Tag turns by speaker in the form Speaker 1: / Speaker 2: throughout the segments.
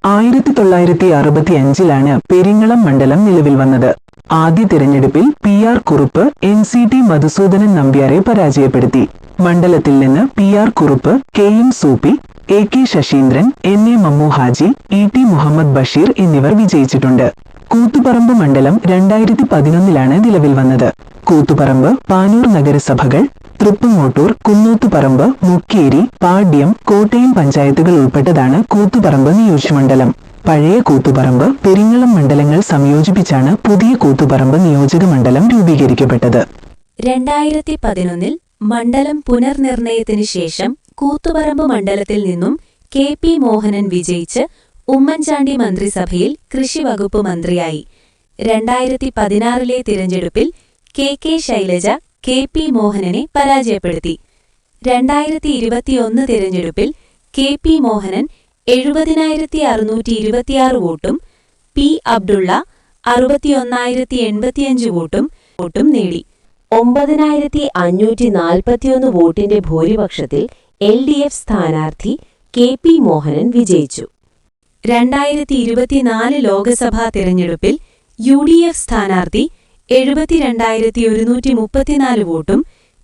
Speaker 1: 1965-ലാണ് പെരിങ്ങളം മണ്ഡലം നിലവിൽ വന്നത്. ആദ്യ തിരഞ്ഞെടുപ്പിൽ PR കുറുപ്പ് NCT മധുസൂദനൻ നമ്പ്യാരെ പരാജയപ്പെടുത്തി. മണ്ഡലത്തിൽ നിന്ന് PR Kurup, KM Soopy, AK Saseendran, NA Mammu Haji, ET Muhammad Basheer എന്നിവർ വിജയിച്ചിട്ടുണ്ട്. കൂത്തുപറമ്പ് മണ്ഡലം 2011-ലാണ് നിലവിൽ വന്നത്. കൂത്തുപറമ്പ്, പാനൂർ നഗരസഭകൾ, തൃപ്പങ്ങോട്ടൂർ, കുന്നോത്തുപറമ്പ്, മുക്കേരി, പാട്യം, കോട്ടയം പഞ്ചായത്തുകൾ ഉൾപ്പെട്ടതാണ് കൂത്തുപറമ്പ് നിയോജകമണ്ഡലം. പഴയ കൂത്തുപറമ്പ്, പെരിങ്ങളം മണ്ഡലങ്ങൾ സംയോജിപ്പിച്ചാണ് പുതിയ കൂത്തുപറമ്പ് നിയോജക മണ്ഡലം രൂപീകരിക്കപ്പെട്ടത്.
Speaker 2: 2011 മണ്ഡലം പുനർനിർണയത്തിന് ശേഷം കൂത്തുപറമ്പ് മണ്ഡലത്തിൽ നിന്നും KP മോഹനൻ വിജയിച്ച് ഉമ്മൻചാണ്ടി മന്ത്രിസഭയിൽ കൃഷിവകുപ്പ് മന്ത്രിയായി. 2016 തിരഞ്ഞെടുപ്പിൽ KK ശൈലജ KP മോഹനനെ പരാജയപ്പെടുത്തി. 2021 തിരഞ്ഞെടുപ്പിൽ KP മോഹനൻ 70,626 വോട്ടും P അബ്ദുള്ള 61,085 വോട്ടും നേടി.
Speaker 3: 9,541 വോട്ടിന്റെ ഭൂരിപക്ഷത്തിൽ LDF സ്ഥാനാർത്ഥി KP മോഹനൻ വിജയിച്ചു.
Speaker 2: 2024 ലോക്സഭാ തിരഞ്ഞെടുപ്പിൽ UDF സ്ഥാനാർത്ഥി 72,134 വോട്ടും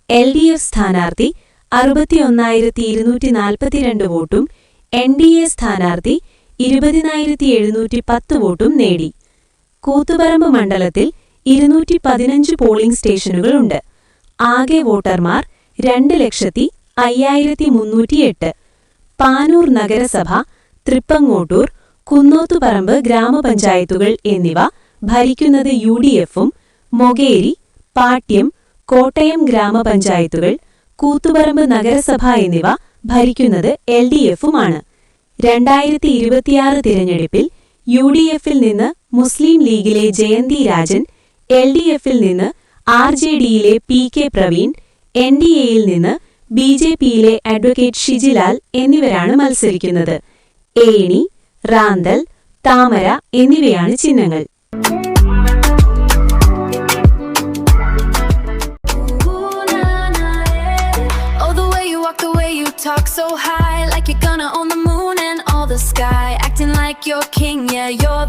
Speaker 2: LDF സ്ഥാനാർത്ഥി 61,242 വോട്ടും NDA സ്ഥാനാർത്ഥി 20,710 വോട്ടും നേടി. കൂത്തുപറമ്പ് മണ്ഡലത്തിൽ 215 പോളിംഗ് സ്റ്റേഷനുകളുണ്ട്. ആകെ വോട്ടർമാർ 2,05,308. പാനൂർ നഗരസഭ, തൃപ്പങ്ങോട്ടൂർ, കുന്നോത്തുപറമ്പ് ഗ്രാമപഞ്ചായത്തുകൾ എന്നിവ ഭരിക്കുന്നത് UDFും മൊകേരി, പാട്യം, കോട്ടയം ഗ്രാമപഞ്ചായത്തുകൾ, കൂത്തുപറമ്പ് നഗരസഭ എന്നിവ ഭരിക്കുന്നത് LDFുമാണ്. 2026 തിരഞ്ഞെടുപ്പിൽ UDFിൽ നിന്ന് മുസ്ലിം ലീഗിലെ ജയന്തി രാജൻ, LDFിൽ നിന്ന് RJDയിലെ PK പ്രവീൺ, NDAയിൽ നിന്ന് BJPയിലെ അഡ്വക്കേറ്റ് ഷിജിലാൽ എന്നിവരാണ് മത്സരിക്കുന്നത്. ഏണി, റാന്തൽ, താമര എന്നിവയാണ് ചിഹ്നങ്ങൾ.
Speaker 4: Talk so high, like you're gonna own the moon and all the sky. Acting like you're king, yeah, you're